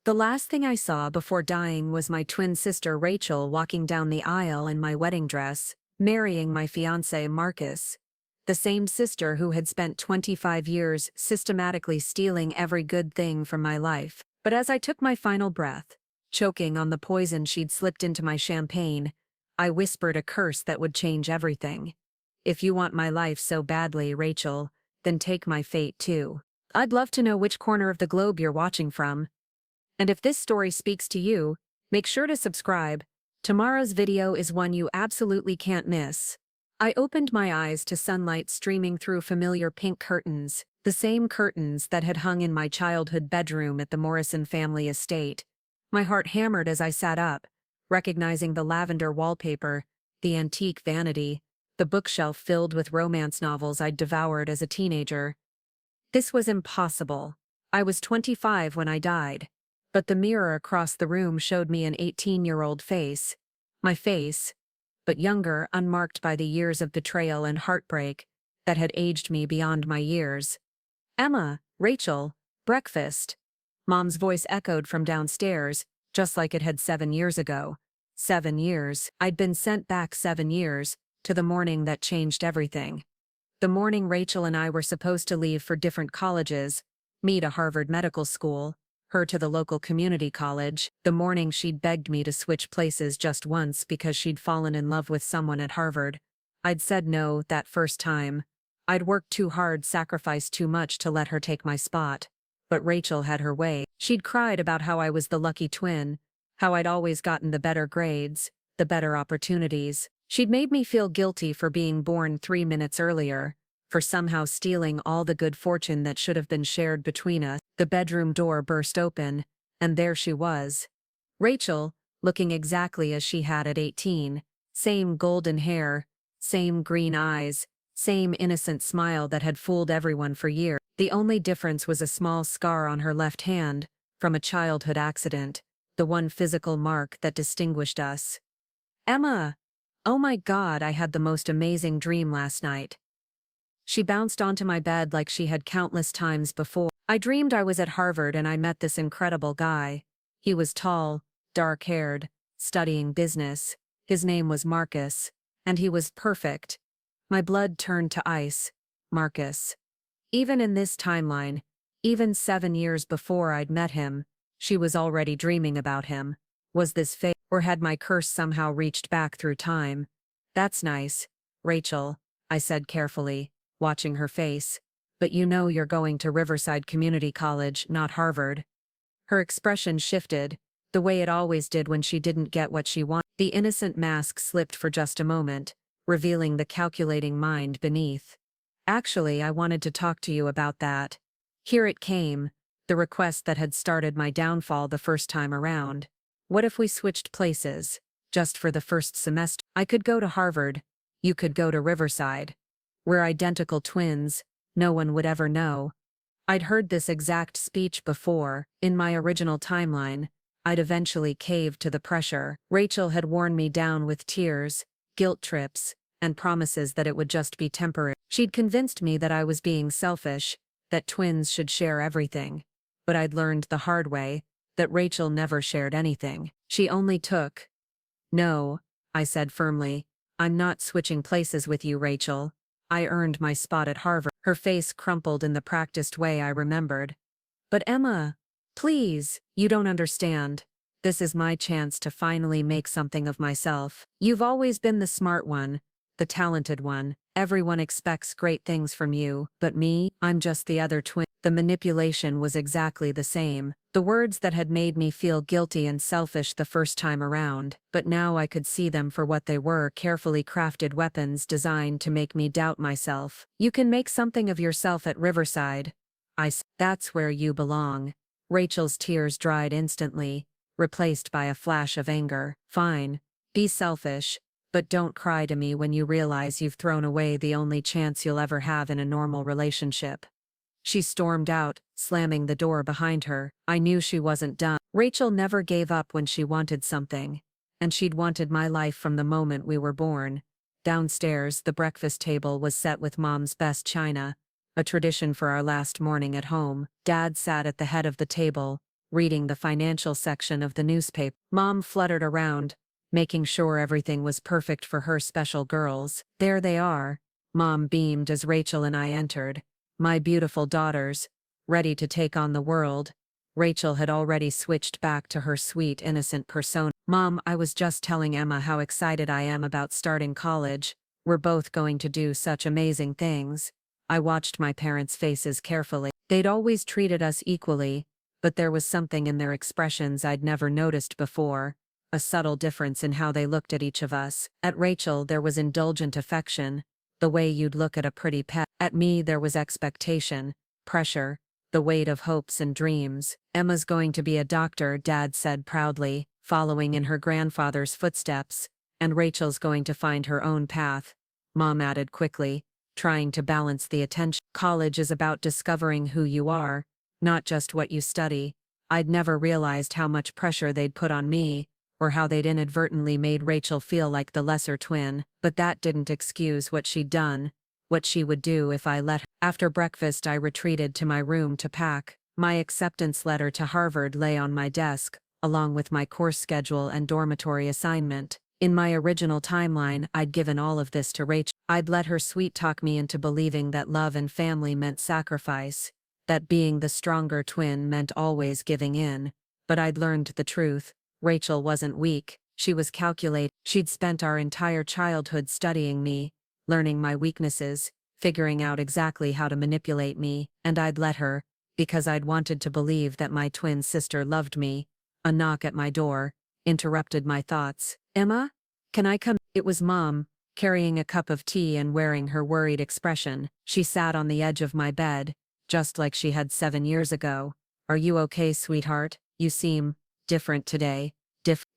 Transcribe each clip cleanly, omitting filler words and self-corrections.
The last thing I saw before dying was my twin sister Rachel walking down the aisle in my wedding dress, marrying my fiancé Marcus. The same sister who had spent 25 years systematically stealing every good thing from my life. But as I took my final breath, choking on the poison she'd slipped into my champagne, I whispered a curse that would change everything. If you want my life so badly, Rachel, then take my fate too. I'd love to know which corner of the globe you're watching from. And if this story speaks to you, make sure to subscribe. Tomorrow's video is one you absolutely can't miss. I opened my eyes to sunlight streaming through familiar pink curtains, the same curtains that had hung in my childhood bedroom at the Morrison family estate. My heart hammered as I sat up, recognizing the lavender wallpaper, the antique vanity, the bookshelf filled with romance novels I'd devoured as a teenager. This was impossible. I was 25 when I died. But the mirror across the room showed me an 18-year-old face. My face, but younger, unmarked by the years of betrayal and heartbreak that had aged me beyond my years. Emma, Rachel, breakfast. Mom's voice echoed from downstairs, just like it had 7 years ago. 7 years. I'd been sent back 7 years, to the morning that changed everything. The morning Rachel and I were supposed to leave for different colleges, me to Harvard Medical School, her to the local community college, the morning she'd begged me to switch places just once because she'd fallen in love with someone at Harvard. I'd said no that first time. I'd worked too hard, sacrificed too much to let her take my spot. But Rachel had her way. She'd cried about how I was the lucky twin, how I'd always gotten the better grades, the better opportunities. She'd made me feel guilty for being born 3 minutes earlier, for somehow stealing all the good fortune that should have been shared between us. The bedroom door burst open, and there she was. Rachel, looking exactly as she had at 18, same golden hair, same green eyes, same innocent smile that had fooled everyone for years. The only difference was a small scar on her left hand, from a childhood accident, the one physical mark that distinguished us. Emma! Oh my God, I had the most amazing dream last night. She bounced onto my bed like she had countless times before. I dreamed I was at Harvard and I met this incredible guy. He was tall, dark-haired, studying business. His name was Marcus, and he was perfect. My blood turned to ice. Marcus. Even in this timeline, even 7 years before I'd met him, she was already dreaming about him. Was this fate, or had my curse somehow reached back through time? That's nice, Rachel, I said carefully, watching her face. But you know you're going to Riverside Community College, not Harvard. Her expression shifted, the way it always did when she didn't get what she wanted. The innocent mask slipped for just a moment, revealing the calculating mind beneath. Actually, I wanted to talk to you about that. Here it came, the request that had started my downfall the first time around. What if we switched places, just for the first semester? I could go to Harvard, you could go to Riverside. We're identical twins, no one would ever know. I'd heard this exact speech before. In my original timeline, I'd eventually caved to the pressure. Rachel had worn me down with tears, guilt trips, and promises that it would just be temporary. She'd convinced me that I was being selfish, that twins should share everything. But I'd learned the hard way, that Rachel never shared anything. She only took. No, I said firmly, I'm not switching places with you, Rachel. I earned my spot at Harvard. Her face crumpled in the practiced way I remembered. But Emma, please, you don't understand. This is my chance to finally make something of myself. You've always been the smart one, the talented one. Everyone expects great things from you, but me, I'm just the other twin. The manipulation was exactly the same. The words that had made me feel guilty and selfish the first time around, but now I could see them for what they were, carefully crafted weapons designed to make me doubt myself. You can make something of yourself at Riverside. That's where you belong. Rachel's tears dried instantly, replaced by a flash of anger. Fine, be selfish, but don't cry to me when you realize you've thrown away the only chance you'll ever have in a normal relationship. She stormed out, slamming the door behind her. I knew she wasn't done. Rachel never gave up when she wanted something, and she'd wanted my life from the moment we were born. Downstairs, the breakfast table was set with Mom's best china, a tradition for our last morning at home. Dad sat at the head of the table, reading the financial section of the newspaper. Mom fluttered around, making sure everything was perfect for her special girls. There they are, Mom beamed as Rachel and I entered. My beautiful daughters, ready to take on the world. Rachel had already switched back to her sweet, innocent persona. Mom, I was just telling Emma how excited I am about starting college. We're both going to do such amazing things. I watched my parents' faces carefully. They'd always treated us equally, but there was something in their expressions I'd never noticed before, a subtle difference in how they looked at each of us. At Rachel there was indulgent affection, the way you'd look at a pretty pet. At me there was expectation, pressure, the weight of hopes and dreams. Emma's going to be a doctor, Dad said proudly, following in her grandfather's footsteps, and Rachel's going to find her own path, Mom added quickly, trying to balance the attention. College is about discovering who you are, not just what you study. I'd never realized how much pressure they'd put on me, or how they'd inadvertently made Rachel feel like the lesser twin, but that didn't excuse what she'd done, what she would do if I let her. After breakfast I retreated to my room to pack. My acceptance letter to Harvard lay on my desk, along with my course schedule and dormitory assignment. In my original timeline, I'd given all of this to Rachel. I'd let her sweet-talk me into believing that love and family meant sacrifice, that being the stronger twin meant always giving in. But I'd learned the truth. Rachel wasn't weak, she was calculated. She'd spent our entire childhood studying me, learning my weaknesses, figuring out exactly how to manipulate me, and I'd let her, because I'd wanted to believe that my twin sister loved me. A knock at my door interrupted my thoughts. Emma? Can I come? It was Mom, carrying a cup of tea and wearing her worried expression. She sat on the edge of my bed, just like she had 7 years ago. Are you okay, sweetheart? You seem different today.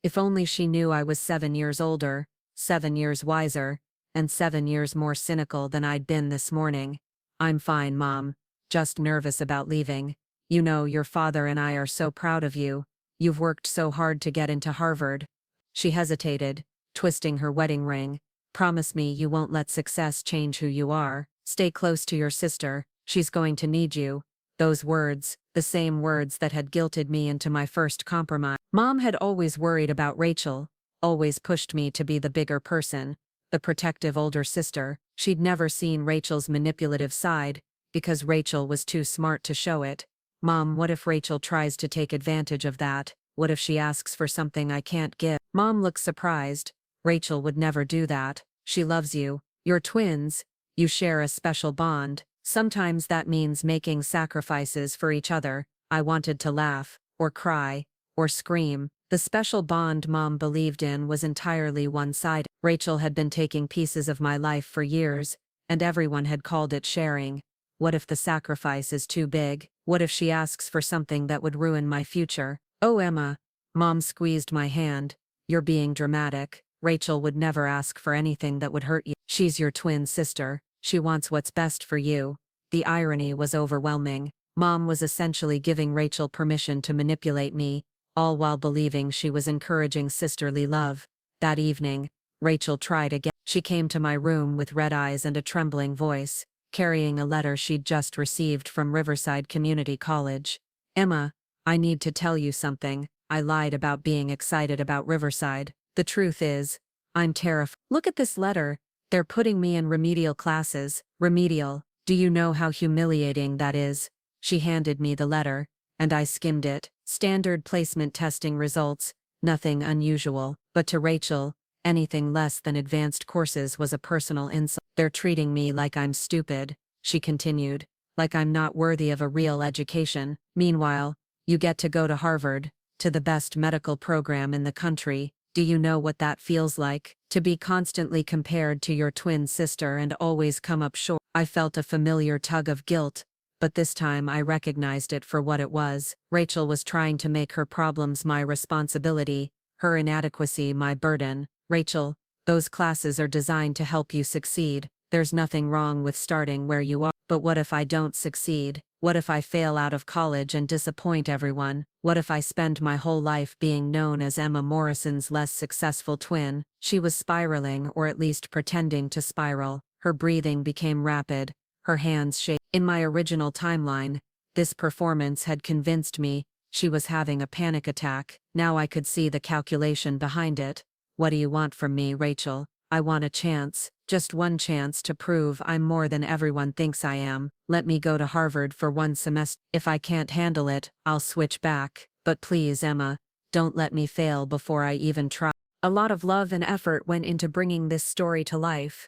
If only she knew I was 7 years older, 7 years wiser, and 7 years more cynical than I'd been this morning. I'm fine, Mom. Just nervous about leaving. You know, your father and I are so proud of you. You've worked so hard to get into Harvard. She hesitated, twisting her wedding ring. Promise me you won't let success change who you are. Stay close to your sister. She's going to need you. Those words, the same words that had guilted me into my first compromise. Mom had always worried about Rachel, always pushed me to be the bigger person, the protective older sister. She'd never seen Rachel's manipulative side, because Rachel was too smart to show it. Mom, what if Rachel tries to take advantage of that? What if she asks for something I can't give? Mom looked surprised. Rachel would never do that. She loves you. You're twins. You share a special bond. Sometimes that means making sacrifices for each other. I wanted to laugh, or cry, or scream. The special bond Mom believed in was entirely one-sided. Rachel had been taking pieces of my life for years, and everyone had called it sharing. What if the sacrifice is too big? What if she asks for something that would ruin my future? Oh, Emma. Mom squeezed my hand. You're being dramatic. Rachel would never ask for anything that would hurt you. She's your twin sister. She wants what's best for you. The irony was overwhelming. Mom was essentially giving Rachel permission to manipulate me, all while believing she was encouraging sisterly love. That evening, Rachel tried again. She came to my room with red eyes and a trembling voice, carrying a letter she'd just received from Riverside Community College. Emma, I need to tell you something. I lied about being excited about Riverside. The truth is, I'm terrified. Look at this letter. They're putting me in remedial classes. Remedial. Do you know how humiliating that is? She handed me the letter, and I skimmed it. Standard placement testing results, nothing unusual. But to Rachel, anything less than advanced courses was a personal insult. They're treating me like I'm stupid, she continued, like I'm not worthy of a real education. Meanwhile, you get to go to Harvard, to the best medical program in the country. Do you know what that feels like? To be constantly compared to your twin sister and always come up short. I felt a familiar tug of guilt, but this time I recognized it for what it was. Rachel was trying to make her problems my responsibility, her inadequacy my burden. Rachel, those classes are designed to help you succeed. There's nothing wrong with starting where you are. But what if I don't succeed? What if I fail out of college and disappoint everyone? What if I spend my whole life being known as Emma Morrison's less successful twin? She was spiraling, or at least pretending to spiral. Her breathing became rapid, her hands shaking. In my original timeline, this performance had convinced me She was having a panic attack. Now I could see the calculation behind it. What do you want from me, Rachel? I want a chance, just one chance to prove I'm more than everyone thinks I am. Let me go to Harvard for one semester. If I can't handle it, I'll switch back. But please, Emma, don't let me fail before I even try. A lot of love and effort went into bringing this story to life.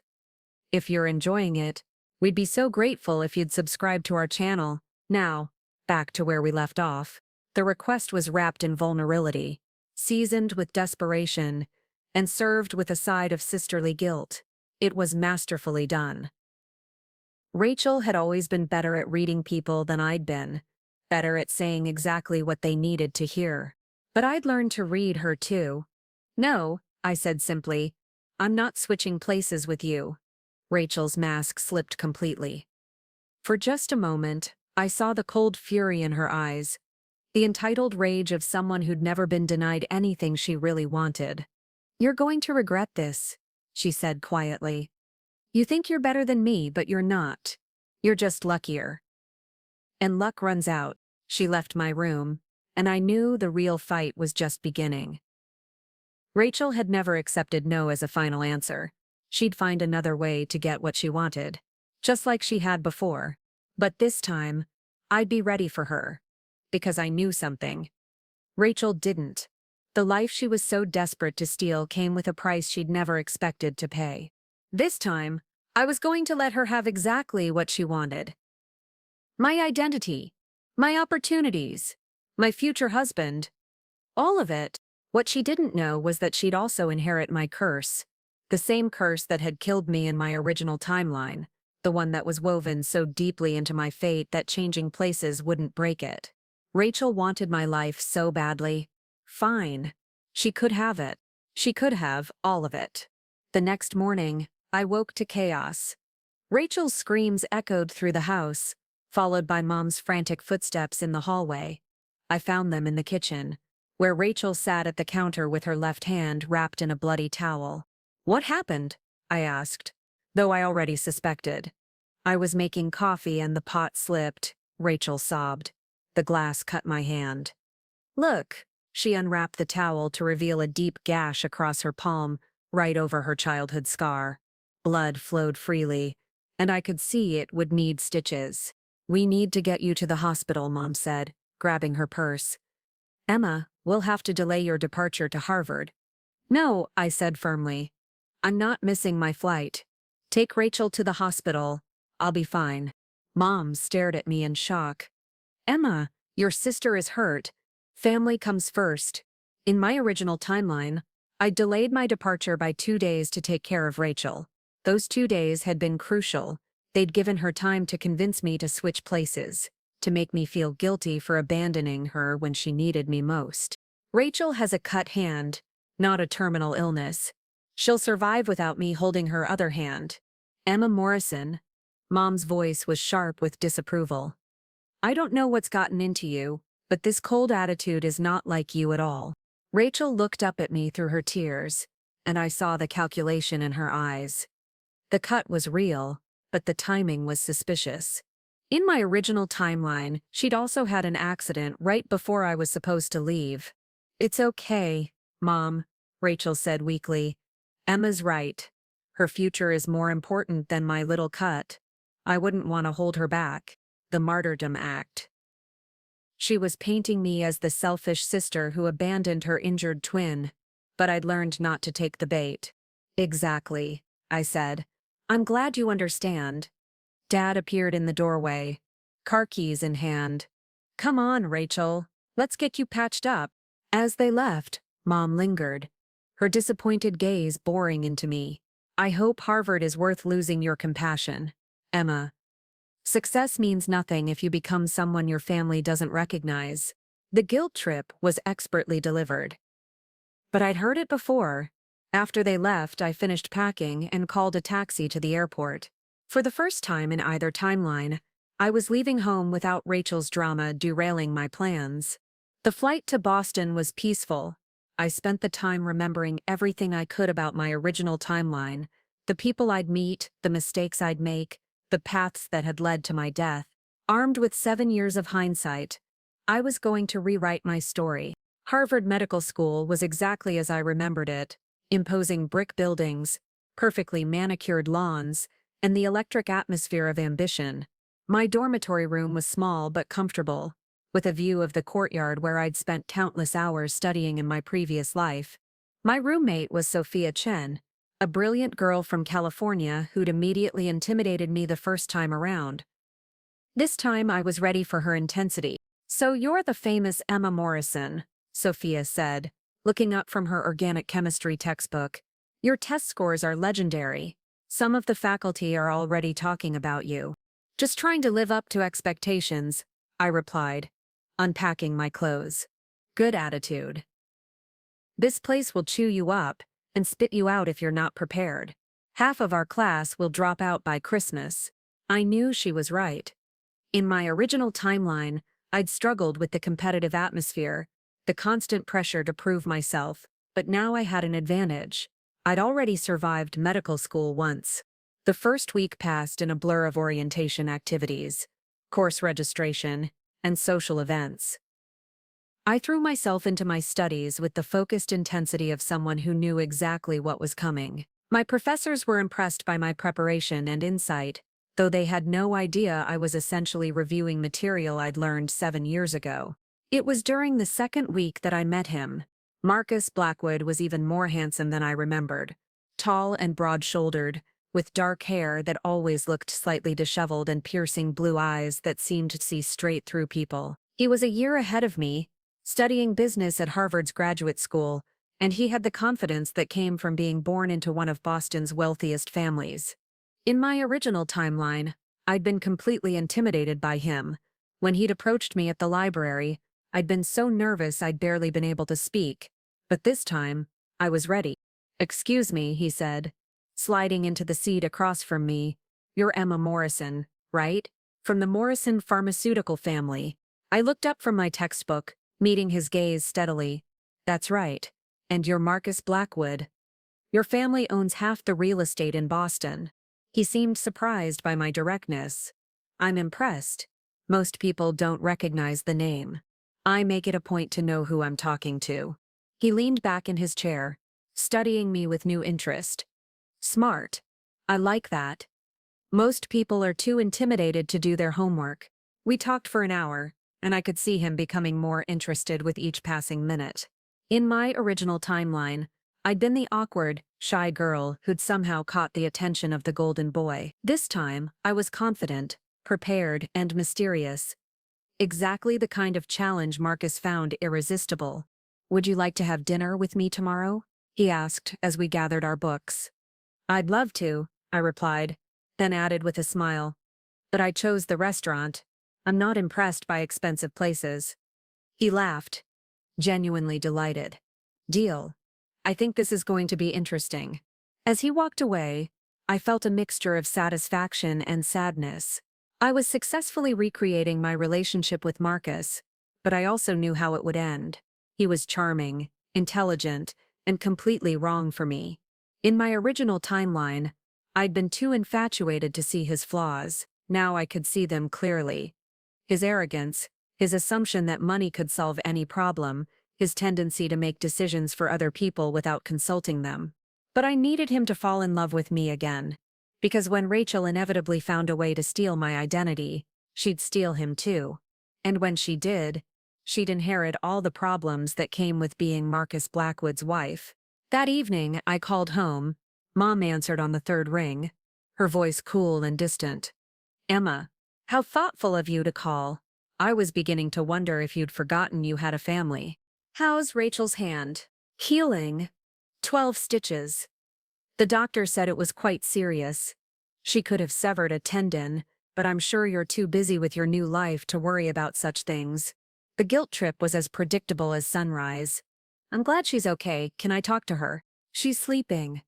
If you're enjoying it, we'd be so grateful if you'd subscribe to our channel. Now, back to where we left off. The request was wrapped in vulnerability, seasoned with desperation, and served with a side of sisterly guilt. It was masterfully done. Rachel had always been better at reading people than I'd been, better at saying exactly what they needed to hear. But I'd learned to read her too. No, I said simply, I'm not switching places with you. Rachel's mask slipped completely. For just a moment, I saw the cold fury in her eyes, the entitled rage of someone who'd never been denied anything she really wanted. You're going to regret this, she said quietly. You think you're better than me, but you're not. You're just luckier. And luck runs out. She left my room, and I knew the real fight was just beginning. Rachel had never accepted no as a final answer. She'd find another way to get what she wanted, just like she had before. But this time, I'd be ready for her. Because I knew something. Rachel didn't. The life she was so desperate to steal came with a price she'd never expected to pay. This time, I was going to let her have exactly what she wanted. My identity, my opportunities, my future husband. All of it. What she didn't know was that she'd also inherit my curse. The same curse that had killed me in my original timeline. The one that was woven so deeply into my fate that changing places wouldn't break it. Rachel wanted my life so badly. Fine. She could have it. She could have all of it. The next morning, I woke to chaos. Rachel's screams echoed through the house, followed by Mom's frantic footsteps in the hallway. I found them in the kitchen, where Rachel sat at the counter with her left hand wrapped in a bloody towel. What happened? I asked, though I already suspected. I was making coffee and the pot slipped, Rachel sobbed. The glass cut my hand. Look, she unwrapped the towel to reveal a deep gash across her palm, right over her childhood scar. Blood flowed freely, and I could see it would need stitches. We need to get you to the hospital, Mom said, grabbing her purse. Emma, we'll have to delay your departure to Harvard. No, I said firmly. I'm not missing my flight. Take Rachel to the hospital. I'll be fine. Mom stared at me in shock. Emma, your sister is hurt. Family comes first. In my original timeline, I delayed my departure by 2 days to take care of Rachel. Those 2 days had been crucial. They'd given her time to convince me to switch places, to make me feel guilty for abandoning her when she needed me most. Rachel has a cut hand, not a terminal illness. She'll survive without me holding her other hand. Emma Morrison. Mom's voice was sharp with disapproval. I don't know what's gotten into you, but this cold attitude is not like you at all. Rachel looked up at me through her tears, and I saw the calculation in her eyes. The cut was real, but the timing was suspicious. In my original timeline, she'd also had an accident right before I was supposed to leave. It's okay, Mom, Rachel said weakly. Emma's right. Her future is more important than my little cut. I wouldn't want to hold her back. The martyrdom act. She was painting me as the selfish sister who abandoned her injured twin, but I'd learned not to take the bait. Exactly, I said. I'm glad you understand. Dad appeared in the doorway, car keys in hand. Come on, Rachel. Let's get you patched up. As they left, Mom lingered, her disappointed gaze boring into me. I hope Harvard is worth losing your compassion, Emma. Success means nothing if you become someone your family doesn't recognize. The guilt trip was expertly delivered. But I'd heard it before. After they left, I finished packing and called a taxi to the airport. For the first time in either timeline, I was leaving home without Rachel's drama derailing my plans. The flight to Boston was peaceful. I spent the time remembering everything I could about my original timeline, the people I'd meet, the mistakes I'd make, the paths that had led to my death. Armed with 7 years of hindsight, I was going to rewrite my story. Harvard Medical School was exactly as I remembered it: imposing brick buildings, perfectly manicured lawns, and the electric atmosphere of ambition. My dormitory room was small but comfortable, with a view of the courtyard where I'd spent countless hours studying in my previous life. My roommate was Sophia Chen, a brilliant girl from California who'd immediately intimidated me the first time around. This time I was ready for her intensity. "So you're the famous Emma Morrison," Sophia said, looking up from her organic chemistry textbook. "Your test scores are legendary. Some of the faculty are already talking about you." "Just trying to live up to expectations," I replied, unpacking my clothes. "Good attitude. This place will chew you up and spit you out if you're not prepared. Half of our class will drop out by Christmas." I knew she was right. In my original timeline, I'd struggled with the competitive atmosphere, the constant pressure to prove myself, but now I had an advantage. I'd already survived medical school once. The first week passed in a blur of orientation activities, course registration, and social events. I threw myself into my studies with the focused intensity of someone who knew exactly what was coming. My professors were impressed by my preparation and insight, though they had no idea I was essentially reviewing material I'd learned 7 years ago. It was during the second week that I met him. Marcus Blackwood was even more handsome than I remembered. Tall and broad-shouldered, with dark hair that always looked slightly disheveled and piercing blue eyes that seemed to see straight through people. He was a year ahead of me, studying business at Harvard's graduate school, and he had the confidence that came from being born into one of Boston's wealthiest families. In my original timeline, I'd been completely intimidated by him. When he'd approached me at the library, I'd been so nervous I'd barely been able to speak. But this time, I was ready. "Excuse me," he said, sliding into the seat across from me. "You're Emma Morrison, right? From the Morrison pharmaceutical family." I looked up from my textbook, meeting his gaze steadily. "That's right. And you're Marcus Blackwood. Your family owns half the real estate in Boston." He seemed surprised by my directness. "I'm impressed. Most people don't recognize the name. I make it a point to know who I'm talking to." He leaned back in his chair, studying me with new interest. "Smart. I like that. Most people are too intimidated to do their homework." We talked for an hour, and I could see him becoming more interested with each passing minute. In my original timeline, I'd been the awkward, shy girl who'd somehow caught the attention of the golden boy. This time, I was confident, prepared, and mysterious. Exactly the kind of challenge Marcus found irresistible. "Would you like to have dinner with me tomorrow?" he asked as we gathered our books. "I'd love to," I replied, then added with a smile. "But I chose the restaurant. I'm not impressed by expensive places." He laughed, genuinely delighted. "Deal. I think this is going to be interesting." As he walked away, I felt a mixture of satisfaction and sadness. I was successfully recreating my relationship with Marcus, but I also knew how it would end. He was charming, intelligent, and completely wrong for me. In my original timeline, I'd been too infatuated to see his flaws. Now I could see them clearly. His arrogance, his assumption that money could solve any problem, his tendency to make decisions for other people without consulting them. But I needed him to fall in love with me again. Because when Rachel inevitably found a way to steal my identity, she'd steal him too. And when she did, she'd inherit all the problems that came with being Marcus Blackwood's wife. That evening, I called home. Mom answered on the third ring, her voice cool and distant. "Emma, how thoughtful of you to call. I was beginning to wonder if you'd forgotten you had a family. How's Rachel's hand?" "Healing. 12 stitches. The doctor said it was quite serious. She could have severed a tendon, but I'm sure you're too busy with your new life to worry about such things." The guilt trip was as predictable as sunrise. "I'm glad she's okay. Can I talk to her?" "She's sleeping.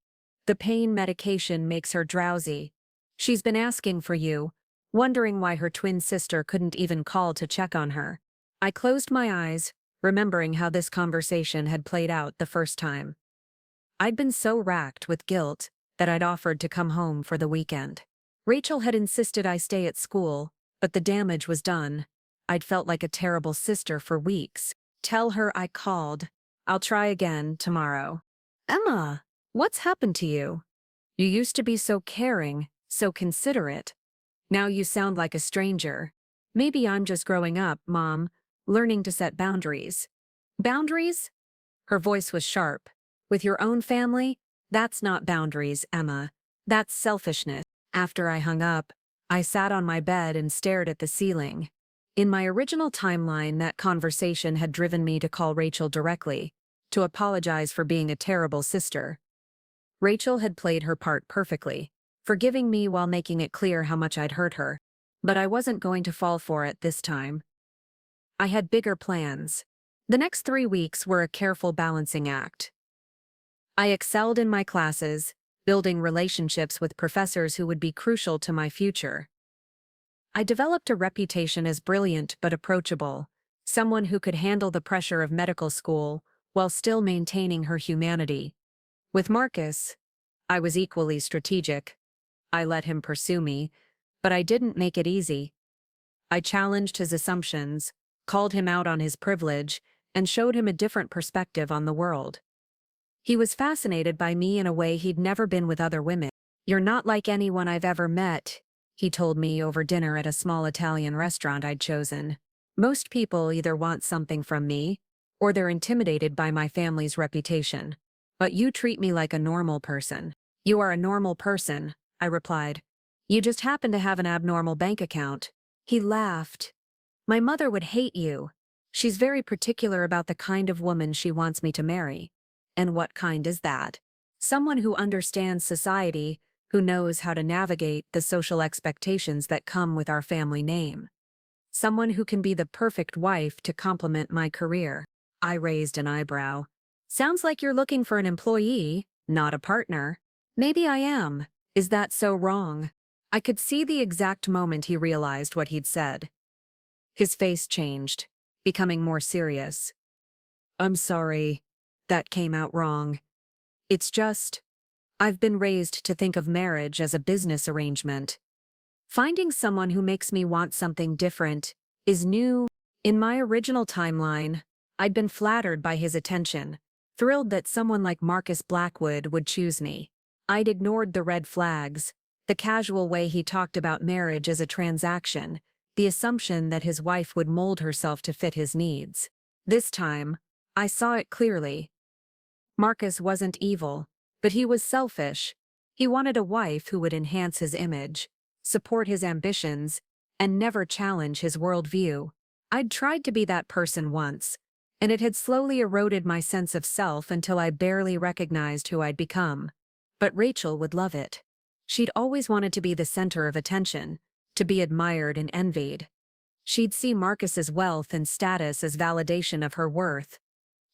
The pain medication makes her drowsy. She's been asking for you, wondering why her twin sister couldn't even call to check on her." I closed my eyes, remembering how this conversation had played out the first time. I'd been so racked with guilt that I'd offered to come home for the weekend. Rachel had insisted I stay at school, but the damage was done. I'd felt like a terrible sister for weeks. Tell her I called. I'll try again tomorrow. Emma, what's happened to you? You used to be so caring, so considerate. Now you sound like a stranger. Maybe I'm just growing up, Mom, learning to set boundaries. Boundaries? Her voice was sharp. With your own family? That's not boundaries, Emma. That's selfishness. After I hung up, I sat on my bed and stared at the ceiling. In my original timeline, that conversation had driven me to call Rachel directly, to apologize for being a terrible sister. Rachel had played her part perfectly, forgiving me while making it clear how much I'd hurt her. But I wasn't going to fall for it this time. I had bigger plans. The next 3 weeks were a careful balancing act. I excelled in my classes, building relationships with professors who would be crucial to my future. I developed a reputation as brilliant but approachable, someone who could handle the pressure of medical school while still maintaining her humanity. With Marcus, I was equally strategic. I let him pursue me, but I didn't make it easy. I challenged his assumptions, called him out on his privilege, and showed him a different perspective on the world. He was fascinated by me in a way he'd never been with other women. "You're not like anyone I've ever met," he told me over dinner at a small Italian restaurant I'd chosen. "Most people either want something from me, or they're intimidated by my family's reputation. But you treat me like a normal person." "You are a normal person," I replied. "You just happen to have an abnormal bank account." He laughed. "My mother would hate you. She's very particular about the kind of woman she wants me to marry." "And what kind is that?" "Someone who understands society, who knows how to navigate the social expectations that come with our family name. Someone who can be the perfect wife to complement my career." I raised an eyebrow. "Sounds like you're looking for an employee, not a partner." "Maybe I am. Is that so wrong?" I could see the exact moment he realized what he'd said. His face changed, becoming more serious. "I'm sorry. That came out wrong. It's just, I've been raised to think of marriage as a business arrangement. Finding someone who makes me want something different is new." In my original timeline, I'd been flattered by his attention, thrilled that someone like Marcus Blackwood would choose me. I'd ignored the red flags, the casual way he talked about marriage as a transaction, the assumption that his wife would mold herself to fit his needs. This time, I saw it clearly. Marcus wasn't evil, but he was selfish. He wanted a wife who would enhance his image, support his ambitions, and never challenge his worldview. I'd tried to be that person once, and it had slowly eroded my sense of self until I barely recognized who I'd become. But Rachel would love it. She'd always wanted to be the center of attention, to be admired and envied. She'd see Marcus's wealth and status as validation of her worth.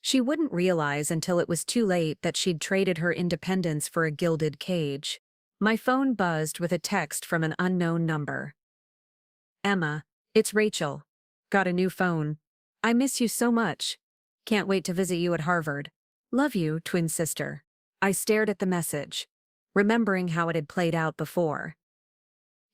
She wouldn't realize until it was too late that she'd traded her independence for a gilded cage. My phone buzzed with a text from an unknown number. "Emma, it's Rachel. Got a new phone. I miss you so much. Can't wait to visit you at Harvard. Love you, twin sister." I stared at the message, remembering how it had played out before.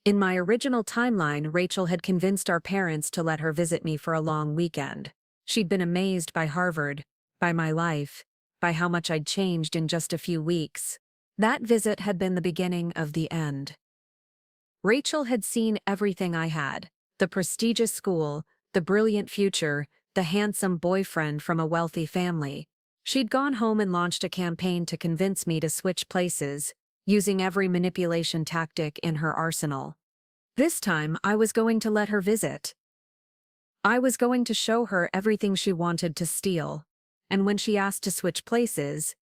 In my original timeline, Rachel had convinced our parents to let her visit me for a long weekend. She'd been amazed by Harvard, by my life, by how much I'd changed in just a few weeks. That visit had been the beginning of the end. Rachel had seen everything I had: the prestigious school, the brilliant future, the handsome boyfriend from a wealthy family. She'd gone home and launched a campaign to convince me to switch places, using every manipulation tactic in her arsenal. This time, I was going to let her visit. I was going to show her everything she wanted to steal. And when she asked to switch places,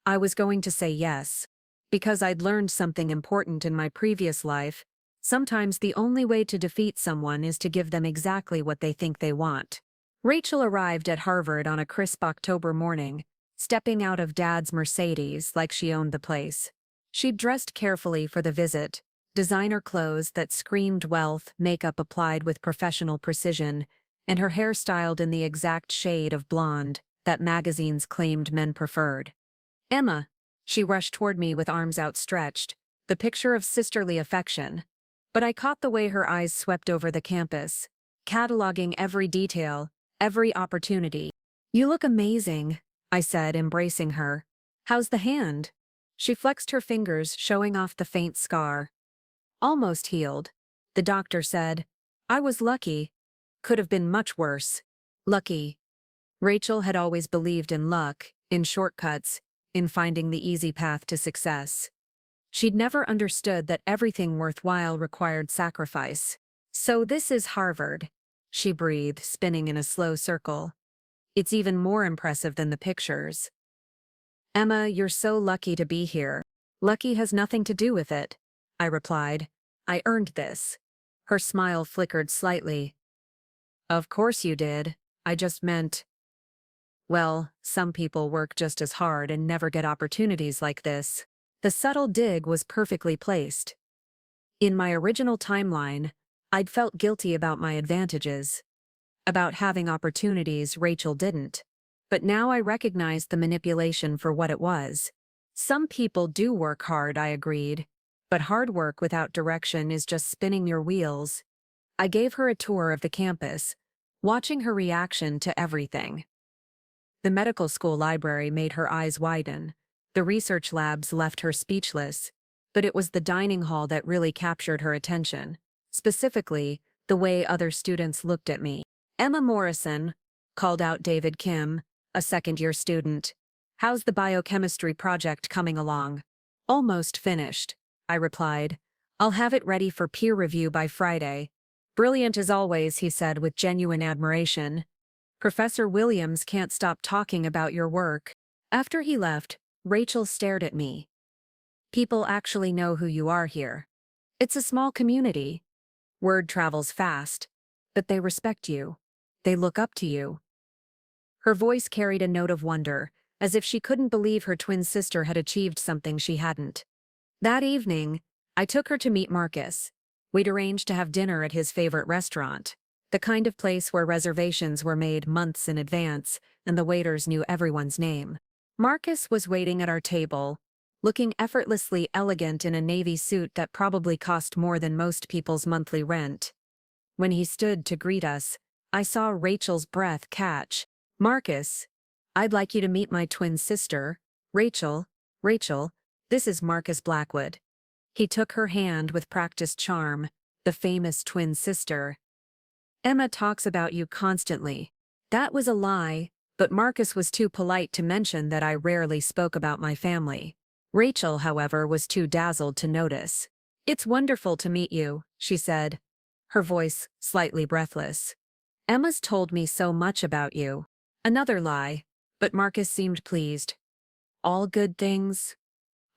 I was going to say yes. Because I'd learned something important in my previous life: sometimes the only way to defeat someone is to give them exactly what they think they want. Rachel arrived at Harvard on a crisp October morning, stepping out of Dad's Mercedes like she owned the place. She'd dressed carefully for the visit, designer clothes that screamed wealth, makeup applied with professional precision, and her hair styled in the exact shade of blonde that magazines claimed men preferred. "Emma," she rushed toward me with arms outstretched, the picture of sisterly affection. But I caught the way her eyes swept over the campus, cataloging every detail, every opportunity. "You look amazing," I said, embracing her. "How's the hand?" She flexed her fingers, showing off the faint scar. "Almost healed," the doctor said. "I was lucky. Could have been much worse." Lucky. Rachel had always believed in luck, in shortcuts, in finding the easy path to success. She'd never understood that everything worthwhile required sacrifice. "So this is Harvard," she breathed, spinning in a slow circle. "It's even more impressive than the pictures." "Emma, you're so lucky to be here." "Lucky has nothing to do with it," I replied. "I earned this." Her smile flickered slightly. "Of course you did. I just meant, well, some people work just as hard and never get opportunities like this." The subtle dig was perfectly placed. In my original timeline, I'd felt guilty about my advantages, about having opportunities Rachel didn't. But now I recognized the manipulation for what it was. "Some people do work hard," I agreed. "But hard work without direction is just spinning your wheels." I gave her a tour of the campus, watching her reaction to everything. The medical school library made her eyes widen. The research labs left her speechless. But it was the dining hall that really captured her attention. Specifically, the way other students looked at me. "Emma Morrison," called out David Kim, a second-year student. "How's the biochemistry project coming along?" "Almost finished," I replied. "I'll have it ready for peer review by Friday." "Brilliant as always," he said with genuine admiration. "Professor Williams can't stop talking about your work." After he left, Rachel stared at me. "People actually know who you are here. It's a small community. Word travels fast. But they respect you. They look up to you." Her voice carried a note of wonder, as if she couldn't believe her twin sister had achieved something she hadn't. That evening, I took her to meet Marcus. We'd arranged to have dinner at his favorite restaurant, the kind of place where reservations were made months in advance and the waiters knew everyone's name. Marcus was waiting at our table, looking effortlessly elegant in a navy suit that probably cost more than most people's monthly rent. When he stood to greet us, I saw Rachel's breath catch. "Marcus, I'd like you to meet my twin sister, Rachel. Rachel, this is Marcus Blackwood." He took her hand with practiced charm, the famous twin sister. "Emma talks about you constantly." That was a lie, but Marcus was too polite to mention that I rarely spoke about my family. Rachel, however, was too dazzled to notice. "It's wonderful to meet you," she said, her voice slightly breathless. "Emma's told me so much about you." Another lie, but Marcus seemed pleased. "All good things?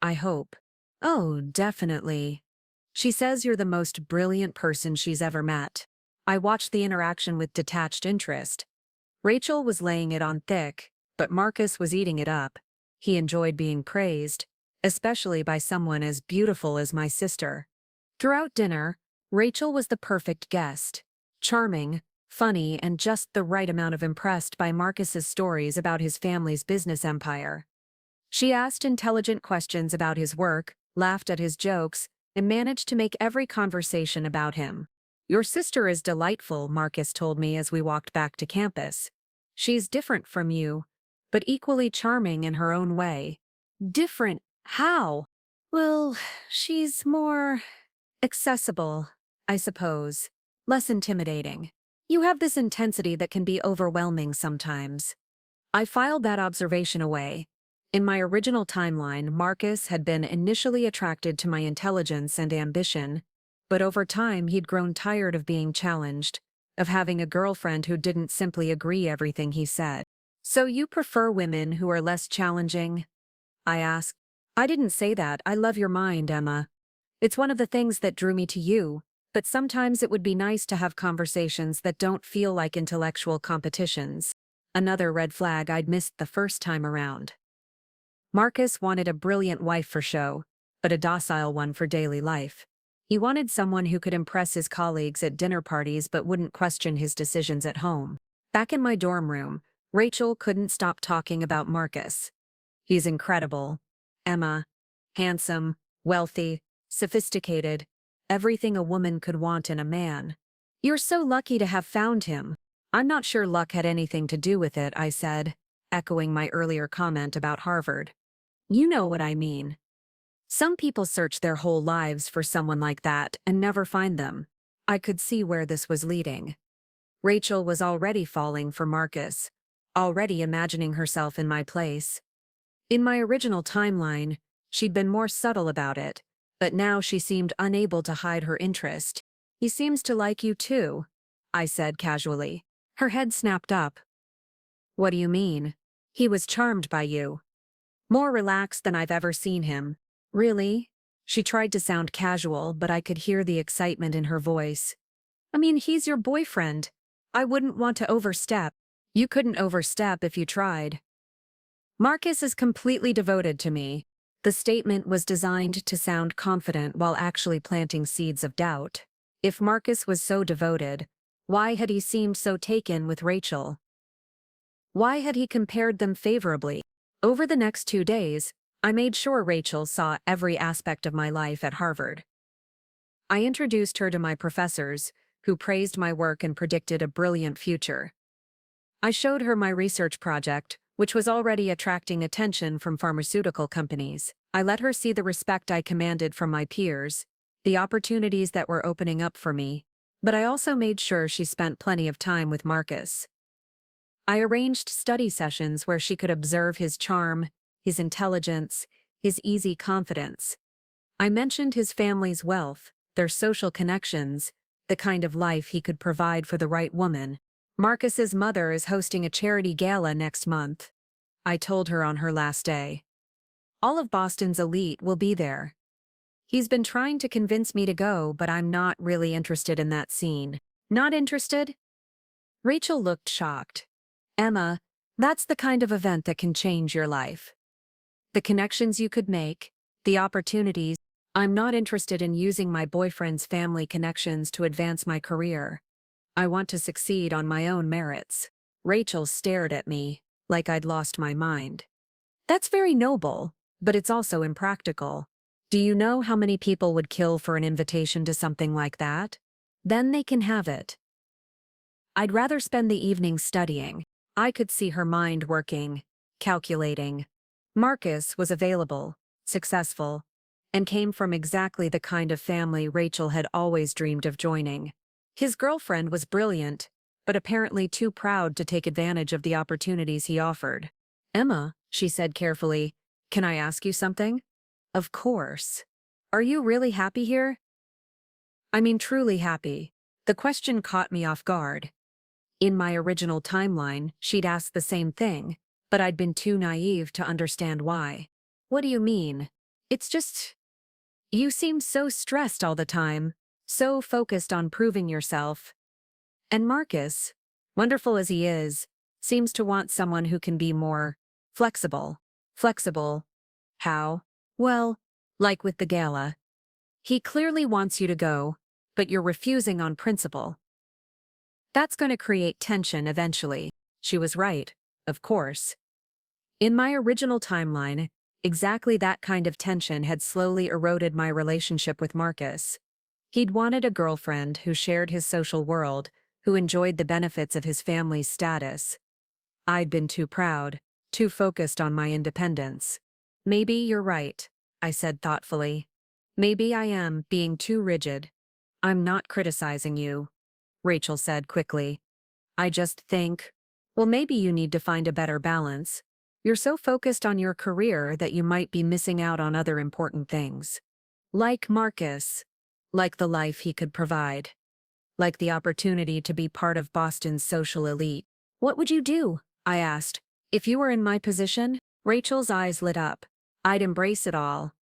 I hope." "Oh, definitely. She says you're the most brilliant person she's ever met." I watched the interaction with detached interest. Rachel was laying it on thick, but Marcus was eating it up. He enjoyed being praised, especially by someone as beautiful as my sister. Throughout dinner, Rachel was the perfect guest. Charming, funny, and just the right amount of impressed by Marcus's stories about his family's business empire. She asked intelligent questions about his work, laughed at his jokes, and managed to make every conversation about him. "Your sister is delightful," Marcus told me as we walked back to campus. "She's different from you, but equally charming in her own way." "Different? How?" "Well, she's more accessible, I suppose. Less intimidating. You have this intensity that can be overwhelming sometimes." I filed that observation away. In my original timeline, Marcus had been initially attracted to my intelligence and ambition, but over time he'd grown tired of being challenged, of having a girlfriend who didn't simply agree everything he said. "So you prefer women who are less challenging?" I asked. "I didn't say that. I love your mind, Emma. It's one of the things that drew me to you, but sometimes it would be nice to have conversations that don't feel like intellectual competitions." Another red flag I'd missed the first time around. Marcus wanted a brilliant wife for show, but a docile one for daily life. He wanted someone who could impress his colleagues at dinner parties but wouldn't question his decisions at home. Back in my dorm room, Rachel couldn't stop talking about Marcus. "He's incredible, Emma. Handsome, wealthy, sophisticated, everything a woman could want in a man. You're so lucky to have found him. I'm not sure luck had anything to do with it, I said, echoing my earlier comment about Harvard. You know what I mean. Some people search their whole lives for someone like that and never find them. I could see where this was leading. Rachel was already falling for Marcus, already imagining herself in my place. In my original timeline, she'd been more subtle about it, but now she seemed unable to hide her interest. He seems to like you too, I said casually. Her head snapped up. What do you mean? He was charmed by you. More relaxed than I've ever seen him. Really? She tried to sound casual, but I could hear the excitement in her voice. I mean, he's your boyfriend. I wouldn't want to overstep. You couldn't overstep if you tried. Marcus is completely devoted to me. The statement was designed to sound confident while actually planting seeds of doubt. If Marcus was so devoted, why had he seemed so taken with Rachel? Why had he compared them favorably? Over the next 2 days, I made sure Rachel saw every aspect of my life at Harvard. I introduced her to my professors, who praised my work and predicted a brilliant future. I showed her my research project, which was already attracting attention from pharmaceutical companies. I let her see the respect I commanded from my peers, the opportunities that were opening up for me, but I also made sure she spent plenty of time with Marcus. I arranged study sessions where she could observe his charm, his intelligence, his easy confidence. I mentioned his family's wealth, their social connections, the kind of life he could provide for the right woman. Marcus's mother is hosting a charity gala next month, I told her on her last day. All of Boston's elite will be there. He's been trying to convince me to go, but I'm not really interested in that scene. Not interested? Rachel looked shocked. Emma, that's the kind of event that can change your life. The connections you could make, the opportunities. I'm not interested in using my boyfriend's family connections to advance my career. I want to succeed on my own merits. Rachel stared at me, like I'd lost my mind. That's very noble, but it's also impractical. Do you know how many people would kill for an invitation to something like that? Then they can have it. I'd rather spend the evening studying. I could see her mind working, calculating. Marcus was available, successful, and came from exactly the kind of family Rachel had always dreamed of joining. His girlfriend was brilliant, but apparently too proud to take advantage of the opportunities he offered. Emma, she said carefully, can I ask you something? Of course. Are you really happy here? I mean, truly happy. The question caught me off guard. In my original timeline, she'd asked the same thing, but I'd been too naive to understand why. What do you mean? It's just... You seem so stressed all the time, so focused on proving yourself. And Marcus, wonderful as he is, seems to want someone who can be more flexible. Flexible? How? Well, like with the gala. He clearly wants you to go, but you're refusing on principle. That's going to create tension eventually. She was right, of course. In my original timeline, exactly that kind of tension had slowly eroded my relationship with Marcus. He'd wanted a girlfriend who shared his social world, who enjoyed the benefits of his family's status. I'd been too proud, too focused on my independence. Maybe you're right, I said thoughtfully. Maybe I am being too rigid. I'm not criticizing you, Rachel said quickly. I just think, well, maybe you need to find a better balance. You're so focused on your career that you might be missing out on other important things. Like Marcus. Like the life he could provide. Like the opportunity to be part of Boston's social elite. What would you do? I asked. If you were in my position? Rachel's eyes lit up. I'd embrace it all.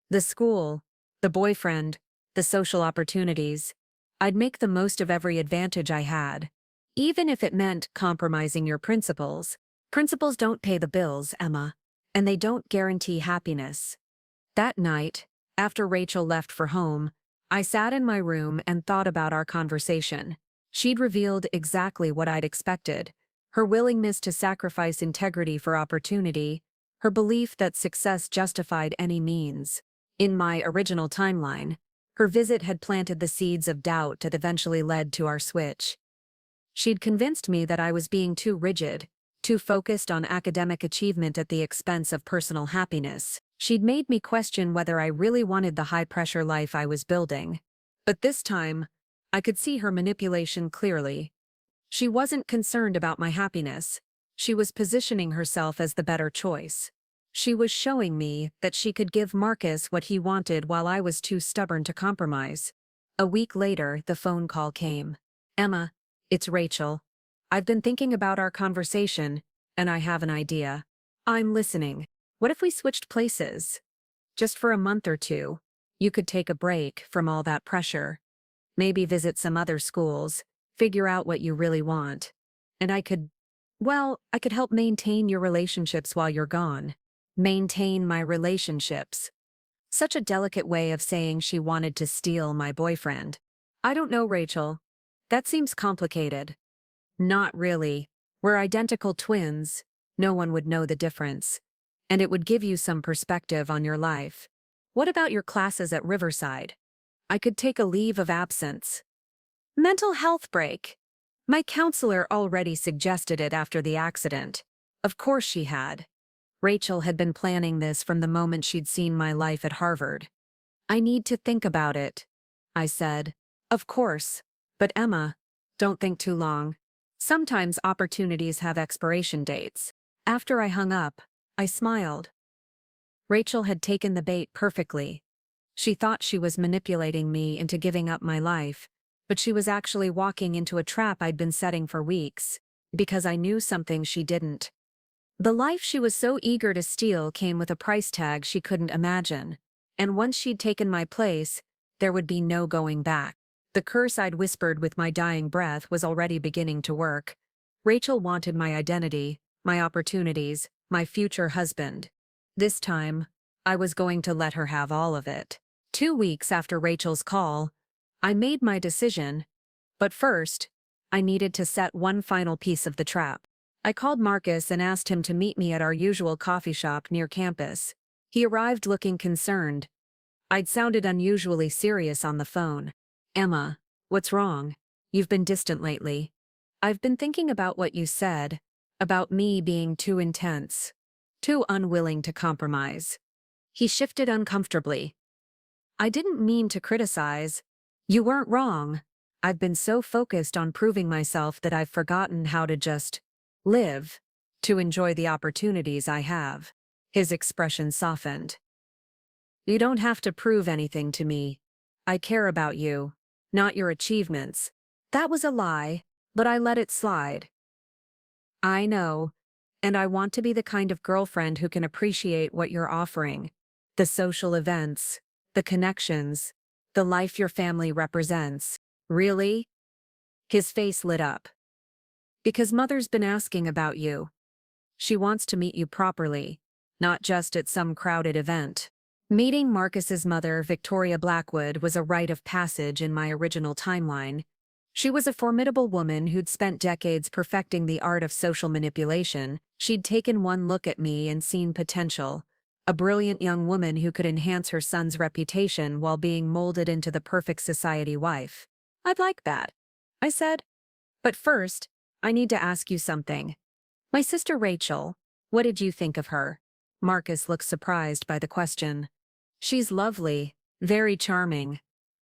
The school, the boyfriend, the social opportunities. I'd make the most of every advantage I had. Even if it meant compromising your principles. Principles don't pay the bills, Emma. And they don't guarantee happiness. That night, after Rachel left for home, I sat in my room and thought about our conversation. She'd revealed exactly what I'd expected. Her willingness to sacrifice integrity for opportunity. Her belief that success justified any means. In my original timeline, Her visit had planted the seeds of doubt that eventually led to our switch. She'd convinced me that I was being too rigid, too focused on academic achievement at the expense of personal happiness. She'd made me question whether I really wanted the high-pressure life I was building. But this time, I could see her manipulation clearly. She wasn't concerned about my happiness. She was positioning herself as the better choice. She was showing me that she could give Marcus what he wanted while I was too stubborn to compromise. A week later, the phone call came. "Emma, it's Rachel. I've been thinking about our conversation, and I have an idea." "I'm listening. What if we switched places? Just for a month or two. You could take a break from all that pressure. Maybe visit some other schools, figure out what you really want. And I could help maintain your relationships while you're gone." Maintain my relationships. Such a delicate way of saying she wanted to steal my boyfriend. "I don't know, Rachel. That seems complicated." "Not really. We're identical twins. No one would know the difference. And it would give you some perspective on your life. What about your classes at Riverside? I could take a leave of absence." "Mental health break." My counselor already suggested it after the accident. Of course she had. Rachel had been planning this from the moment she'd seen my life at Harvard. "I need to think about it," I said. "Of course. But Emma, don't think too long. Sometimes opportunities have expiration dates." After I hung up, I smiled. Rachel had taken the bait perfectly. She thought she was manipulating me into giving up my life, but she was actually walking into a trap I'd been setting for weeks, because I knew something she didn't. The life she was so eager to steal came with a price tag she couldn't imagine, and once she'd taken my place, there would be no going back. The curse I'd whispered with my dying breath was already beginning to work. Rachel wanted my identity, my opportunities, my future husband. This time, I was going to let her have all of it. 2 weeks after Rachel's call, I made my decision, but first, I needed to set one final piece of the trap. I called Marcus and asked him to meet me at our usual coffee shop near campus. He arrived looking concerned. I'd sounded unusually serious on the phone. "Emma, what's wrong? You've been distant lately." "I've been thinking about what you said, about me being too intense, too unwilling to compromise." He shifted uncomfortably. "I didn't mean to criticize. You weren't wrong. I've been so focused on proving myself that I've forgotten how to just live, to enjoy the opportunities I have." His expression softened. "You don't have to prove anything to me. I care about you, not your achievements." That was a lie, but I let it slide. "I know, and I want to be the kind of girlfriend who can appreciate what you're offering. The social events, the connections, the life your family represents." "Really?" His face lit up. "Because Mother's been asking about you. She wants to meet you properly, not just at some crowded event." Meeting Marcus's mother, Victoria Blackwood, was a rite of passage in my original timeline. She was a formidable woman who'd spent decades perfecting the art of social manipulation. She'd taken one look at me and seen potential. A brilliant young woman who could enhance her son's reputation while being molded into the perfect society wife. "I'd like that," I said. "But first, I need to ask you something. My sister Rachel, what did you think of her?" Marcus looked surprised by the question. "She's lovely, very charming."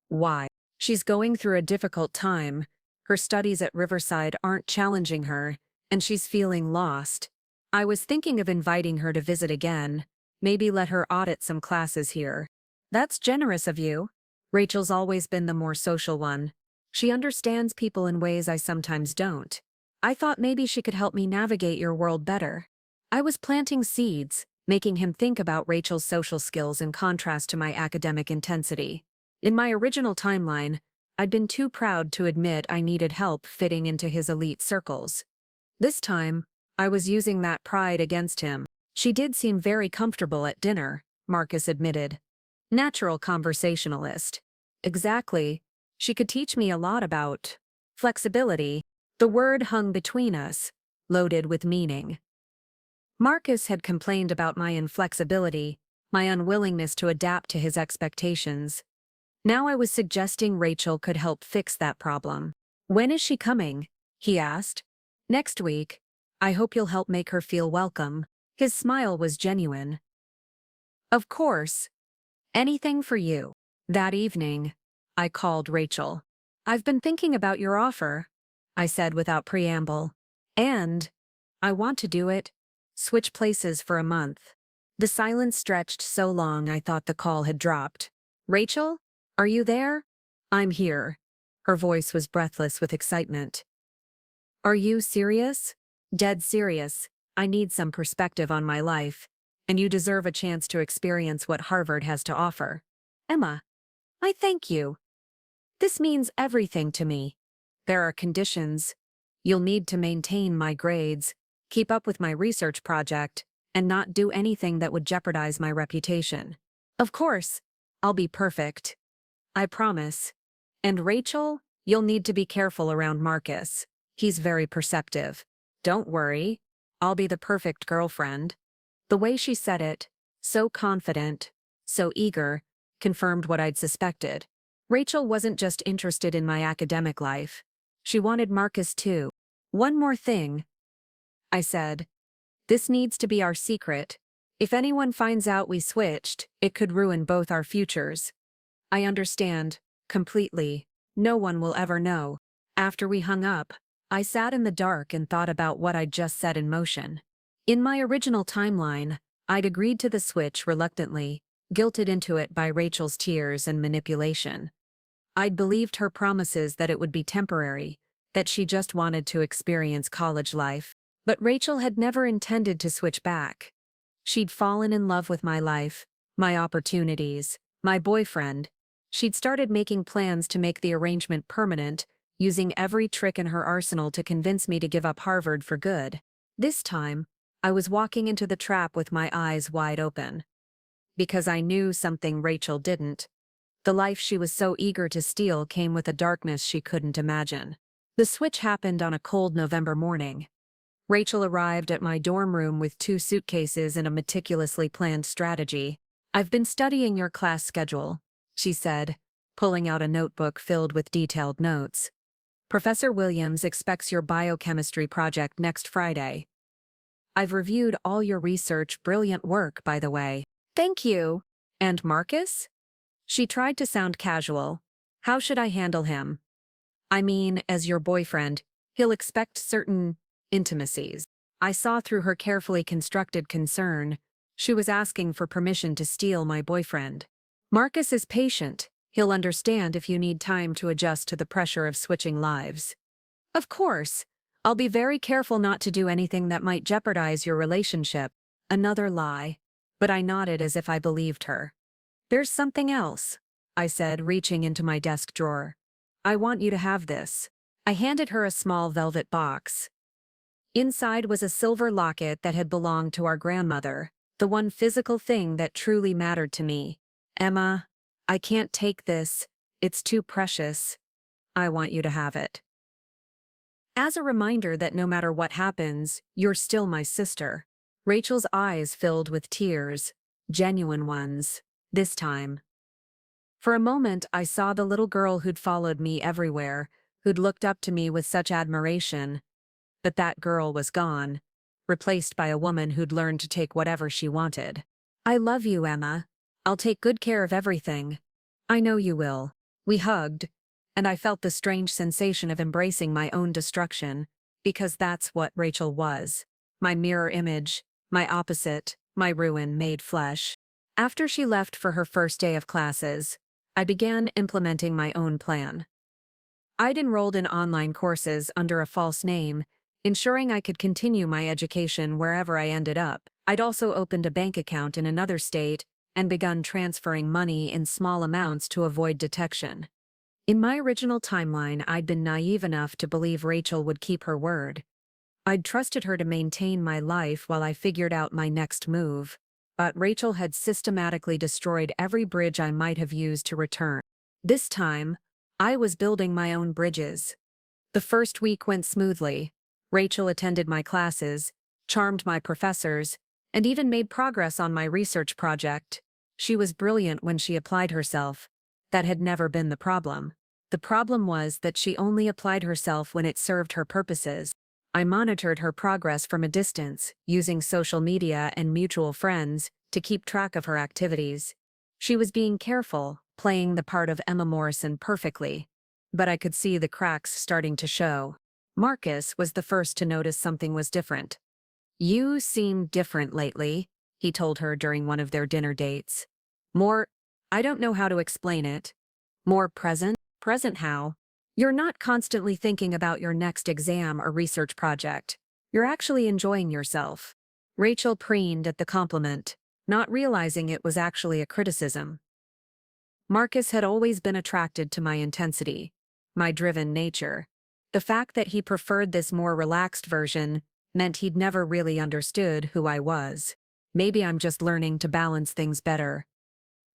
"Why?" "She's going through a difficult time. Her studies at Riverside aren't challenging her, and she's feeling lost. I was thinking of inviting her to visit again, maybe let her audit some classes here." "That's generous of you." Rachel's always been the more social one. She understands people in ways I sometimes don't. "I thought maybe she could help me navigate your world better." I was planting seeds, making him think about Rachel's social skills in contrast to my academic intensity. In my original timeline, I'd been too proud to admit I needed help fitting into his elite circles. This time, I was using that pride against him. "She did seem very comfortable at dinner," Marcus admitted. "Natural conversationalist." "Exactly. She could teach me a lot about flexibility." The word hung between us, loaded with meaning. Marcus had complained about my inflexibility, my unwillingness to adapt to his expectations. Now I was suggesting Rachel could help fix that problem. "When is she coming?" he asked. "Next week. I hope you'll help make her feel welcome." His smile was genuine. "Of course. Anything for you." That evening, I called Rachel. "I've been thinking about your offer," I said without preamble. "And I want to do it. Switch places for a month." The silence stretched so long I thought the call had dropped. "Rachel? Are you there?" "I'm here." Her voice was breathless with excitement. "Are you serious?" "Dead serious. I need some perspective on my life, and you deserve a chance to experience what Harvard has to offer." "Emma, I thank you. This means everything to me. There are conditions. You'll need to maintain my grades, keep up with my research project, and not do anything that would jeopardize my reputation. Of course, I'll be perfect. I promise. And Rachel, you'll need to be careful around Marcus. He's very perceptive. Don't worry. I'll be the perfect girlfriend." The way she said it, so confident, so eager, confirmed what I'd suspected. Rachel wasn't just interested in my academic life. She wanted Marcus too. "One more thing," I said. "This needs to be our secret. If anyone finds out we switched, it could ruin both our futures." "I understand, completely. No one will ever know." After we hung up, I sat in the dark and thought about what I'd just set in motion. In my original timeline, I'd agreed to the switch reluctantly, guilted into it by Rachel's tears and manipulation. I'd believed her promises that it would be temporary, that she just wanted to experience college life. But Rachel had never intended to switch back. She'd fallen in love with my life, my opportunities, my boyfriend. She'd started making plans to make the arrangement permanent, using every trick in her arsenal to convince me to give up Harvard for good. This time, I was walking into the trap with my eyes wide open. Because I knew something Rachel didn't. The life she was so eager to steal came with a darkness she couldn't imagine. The switch happened on a cold November morning. Rachel arrived at my dorm room with 2 suitcases and a meticulously planned strategy. "I've been studying your class schedule," she said, pulling out a notebook filled with detailed notes. "Professor Williams expects your biochemistry project next Friday. I've reviewed all your research, brilliant work, by the way." "Thank you." "And Marcus?" She tried to sound casual. "How should I handle him?" "I mean, as your boyfriend, he'll expect certain intimacies." I saw through her carefully constructed concern. She was asking for permission to steal my boyfriend. "Marcus is patient. He'll understand if you need time to adjust to the pressure of switching lives." "Of course. I'll be very careful not to do anything that might jeopardize your relationship." Another lie. But I nodded as if I believed her. "There's something else," I said, reaching into my desk drawer. "I want you to have this." I handed her a small velvet box. Inside was a silver locket that had belonged to our grandmother, the one physical thing that truly mattered to me. "Emma, I can't take this. It's too precious. I want you to have it. As a reminder that no matter what happens, you're still my sister." Rachel's eyes filled with tears, genuine ones, this time. For a moment I saw the little girl who'd followed me everywhere, who'd looked up to me with such admiration. But that girl was gone, replaced by a woman who'd learned to take whatever she wanted. "I love you, Emma. I'll take good care of everything." "I know you will." We hugged, and I felt the strange sensation of embracing my own destruction, because that's what Rachel was. My mirror image, my opposite, my ruin made flesh. After she left for her first day of classes, I began implementing my own plan. I'd enrolled in online courses under a false name, ensuring I could continue my education wherever I ended up. I'd also opened a bank account in another state and begun transferring money in small amounts to avoid detection. In my original timeline, I'd been naive enough to believe Rachel would keep her word. I'd trusted her to maintain my life while I figured out my next move. But Rachel had systematically destroyed every bridge I might have used to return. This time, I was building my own bridges. The first week went smoothly. Rachel attended my classes, charmed my professors, and even made progress on my research project. She was brilliant when she applied herself, That had never been the problem. The problem was that she only applied herself when it served her purposes. I monitored her progress from a distance, using social media and mutual friends to keep track of her activities. She was being careful, playing the part of Emma Morrison perfectly. But I could see the cracks starting to show. Marcus was the first to notice something was different. "You seem different lately," he told her during one of their dinner dates. "More, I don't know how to explain it. More present? Present how? You're not constantly thinking about your next exam or research project. You're actually enjoying yourself." Rachel preened at the compliment, not realizing it was actually a criticism. Marcus had always been attracted to my intensity, my driven nature. The fact that he preferred this more relaxed version meant he'd never really understood who I was. "Maybe I'm just learning to balance things better."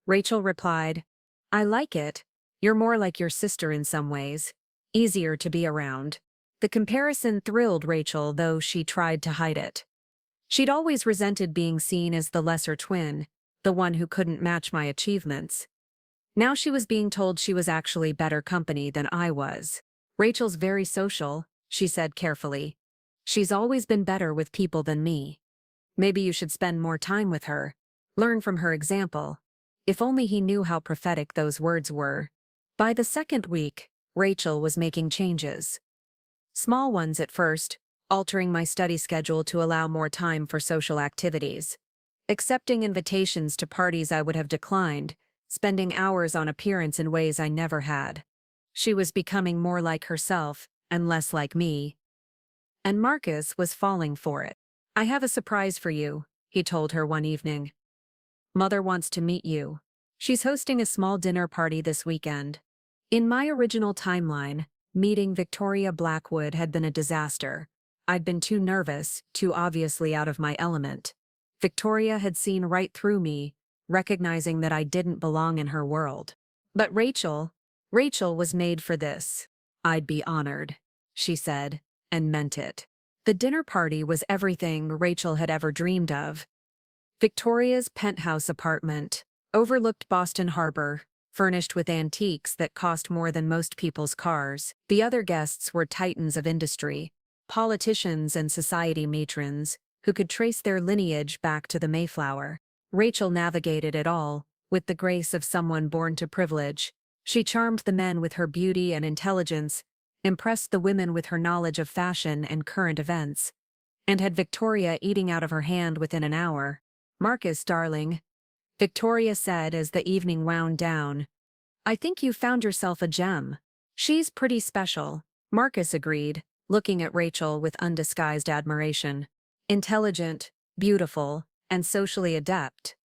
Rachel replied, "I like it. You're more like your sister in some ways. Easier to be around." The comparison thrilled Rachel, though she tried to hide it. She'd always resented being seen as the lesser twin, the one who couldn't match my achievements. Now she was being told she was actually better company than I was. "Rachel's very social," she said carefully. "She's always been better with people than me. Maybe you should spend more time with her. Learn from her example." If only he knew how prophetic those words were. By the second week, Rachel was making changes. Small ones at first, altering my study schedule to allow more time for social activities. Accepting invitations to parties I would have declined, spending hours on appearance in ways I never had. She was becoming more like herself, and less like me. And Marcus was falling for it. "I have a surprise for you," he told her one evening. "Mother wants to meet you. She's hosting a small dinner party this weekend." In my original timeline, meeting Victoria Blackwood had been a disaster. I'd been too nervous, too obviously out of my element. Victoria had seen right through me, recognizing that I didn't belong in her world. But Rachel was made for this. "I'd be honored," she said, and meant it. The dinner party was everything Rachel had ever dreamed of. Victoria's penthouse apartment overlooked Boston Harbor, furnished with antiques that cost more than most people's cars. The other guests were titans of industry, politicians and society matrons, who could trace their lineage back to the Mayflower. Rachel navigated it all, with the grace of someone born to privilege. She charmed the men with her beauty and intelligence, impressed the women with her knowledge of fashion and current events, and had Victoria eating out of her hand within an hour. "Marcus, darling," Victoria said as the evening wound down, "I think you found yourself a gem." "She's pretty special," Marcus agreed, looking at Rachel with undisguised admiration. "Intelligent, beautiful, and socially adept.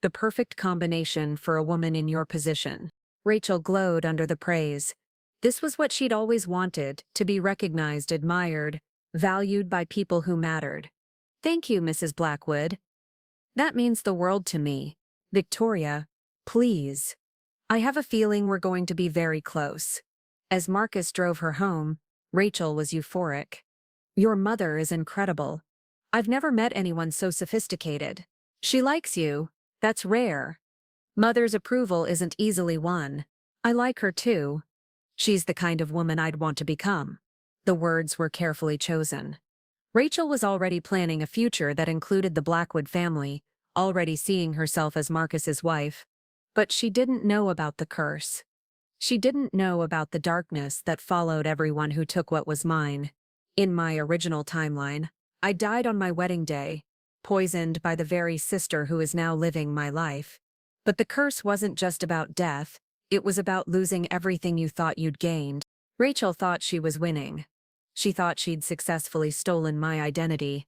The perfect combination for a woman in your position." Rachel glowed under the praise. This was what she'd always wanted, to be recognized, admired, valued by people who mattered. "Thank you, Mrs. Blackwood. That means the world to me." "Victoria, please. I have a feeling we're going to be very close." As Marcus drove her home, Rachel was euphoric. "Your mother is incredible. I've never met anyone so sophisticated. She likes you. That's rare. Mother's approval isn't easily won. I like her too. She's the kind of woman I'd want to become." The words were carefully chosen. Rachel was already planning a future that included the Blackwood family, already seeing herself as Marcus's wife. But she didn't know about the curse. She didn't know about the darkness that followed everyone who took what was mine. In my original timeline, I died on my wedding day, poisoned by the very sister who is now living my life. But the curse wasn't just about death, it was about losing everything you thought you'd gained. Rachel thought she was winning. She thought she'd successfully stolen my identity,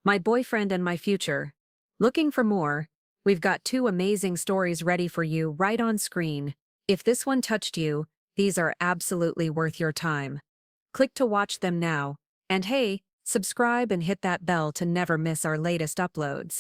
my boyfriend and my future. Looking for more? We've got 2 amazing stories ready for you right on screen. If this one touched you, these are absolutely worth your time. Click to watch them now. And hey, subscribe and hit that bell to never miss our latest uploads.